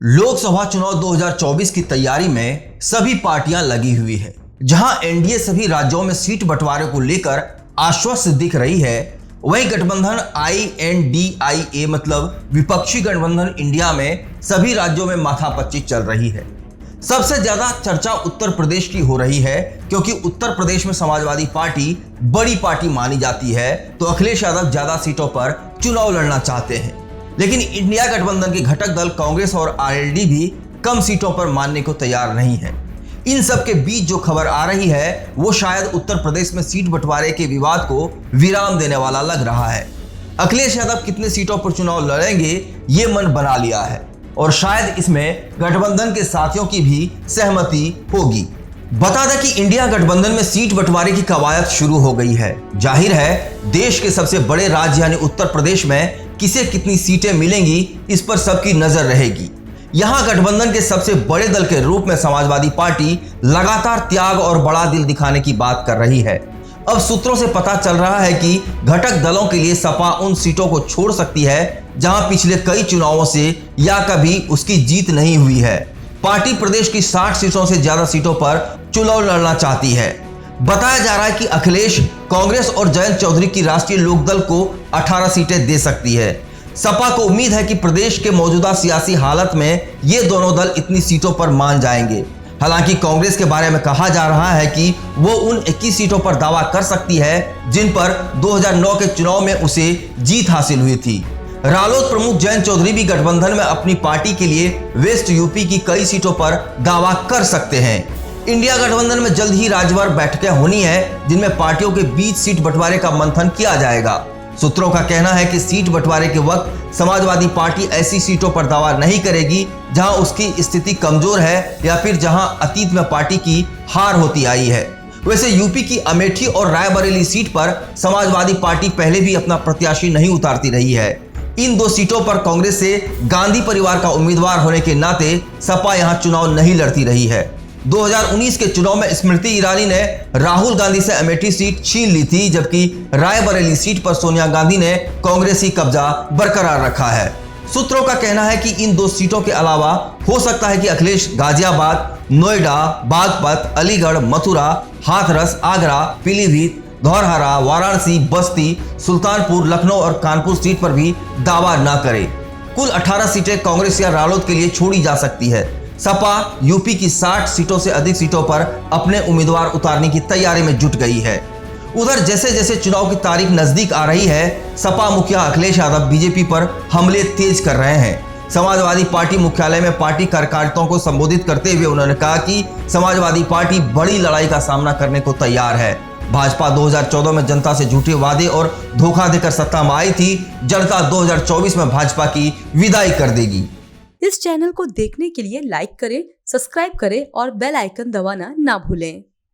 लोकसभा चुनाव 2024 की तैयारी में सभी पार्टियां लगी हुई है। जहां एनडीए सभी राज्यों में सीट बंटवारे को लेकर आश्वस्त दिख रही है, वहीं गठबंधन INDIA मतलब विपक्षी गठबंधन इंडिया में सभी राज्यों में माथापच्ची चल रही है। सबसे ज्यादा चर्चा उत्तर प्रदेश की हो रही है, क्योंकि उत्तर प्रदेश में समाजवादी पार्टी बड़ी पार्टी मानी जाती है, तो अखिलेश यादव ज्यादा सीटों पर चुनाव लड़ना चाहते हैं। लेकिन इंडिया गठबंधन के घटक दल कांग्रेस और आरएलडी भी कम सीटों पर मानने को तैयार नहीं है। इन सब के बीच जो खबर आ रही है, वो शायद उत्तर प्रदेश में सीट बंटवारे के विवाद को विराम देने वाला लग रहा है। अखिलेश यादव कितने सीटों पर चुनाव लड़ेंगे, ये मन बना लिया है और शायद इसमें गठबंधन के साथियों की भी सहमति होगी। बता दें कि इंडिया गठबंधन में सीट बंटवारे की कवायद शुरू हो गई है। जाहिर है, देश के सबसे बड़े राज्य यानी उत्तर प्रदेश में किसे कितनी सीटें मिलेंगी, इस पर सबकी नजर रहेगी। यहां गठबंधन के सबसे बड़े दल के रूप में समाजवादी पार्टी लगातार त्याग और बड़ा दिल दिखाने की बात कर रही है। अब सूत्रों से पता चल रहा है कि घटक दलों के लिए सपा उन सीटों को छोड़ सकती है जहां पिछले कई चुनावों से या कभी उसकी जीत नहीं हुई है। पार्टी प्रदेश की 60 सीटों से ज्यादा सीटों पर चुनाव लड़ना चाहती है। बताया जा रहा है कि अखिलेश कांग्रेस और जयंत चौधरी की राष्ट्रीय लोकदल को 18 सीटें दे सकती है। सपा को उम्मीद है कि प्रदेश के मौजूदा सियासी हालत में ये दोनों दल इतनी सीटों पर मान जाएंगे। हालांकि कांग्रेस के बारे में कहा जा रहा है कि वो उन 21 सीटों पर दावा कर सकती है जिन पर 2009 के चुनाव में उसे जीत हासिल हुई थी। रालोद प्रमुख जयंत चौधरी भी गठबंधन में अपनी पार्टी के लिए वेस्ट यूपी की कई सीटों पर दावा कर सकते हैं। इंडिया गठबंधन में जल्द ही राज्यभर बैठकें होनी है, जिनमें पार्टियों के बीच सीट बंटवारे का मंथन किया जाएगा। सूत्रों का कहना है कि सीट बंटवारे के वक्त समाजवादी पार्टी ऐसी सीटों पर दावा नहीं करेगी जहां उसकी स्थिति कमजोर है या फिर जहां अतीत में पार्टी की हार होती आई है। वैसे यूपी की अमेठी और रायबरेली सीट पर समाजवादी पार्टी पहले भी अपना प्रत्याशी नहीं उतारती रही है। इन दो सीटों पर कांग्रेस से गांधी परिवार का उम्मीदवार होने के नाते सपा यहां चुनाव नहीं लड़ती रही है। 2019 के चुनाव में स्मृति ईरानी ने राहुल गांधी से अमेठी सीट छीन ली थी, जबकि रायबरेली सीट पर सोनिया गांधी ने कांग्रेसी कब्जा बरकरार रखा है। सूत्रों का कहना है कि इन दो सीटों के अलावा हो सकता है कि अखिलेश गाजियाबाद, नोएडा, बागपत, अलीगढ़, मथुरा, हाथरस, आगरा, पीलीभीत, धौरहरा, वाराणसी, बस्ती, सुल्तानपुर, लखनऊ और कानपुर सीट पर भी दावा न करे। कुल 18 सीटें कांग्रेस या रालोद के लिए छोड़ी जा सकती है। सपा यूपी की 60 सीटों से अधिक सीटों पर अपने उम्मीदवार उतारने की तैयारी में जुट गई है। उधर जैसे जैसे चुनाव की तारीख नजदीक आ रही है, सपा मुखिया अखिलेश यादव बीजेपी पर हमले तेज कर रहे हैं। समाजवादी पार्टी मुख्यालय में पार्टी कार्यकर्ताओं को संबोधित करते हुए उन्होंने कहा कि समाजवादी पार्टी बड़ी लड़ाई का सामना करने को तैयार है। भाजपा 2014 में जनता से झूठे वादे और धोखा देकर सत्ता में आई थी। जनता 2024 में भाजपा की विदाई कर देगी। इस चैनल को देखने के लिए लाइक करें, सब्सक्राइब करें और बेल आइकन दबाना ना भूलें।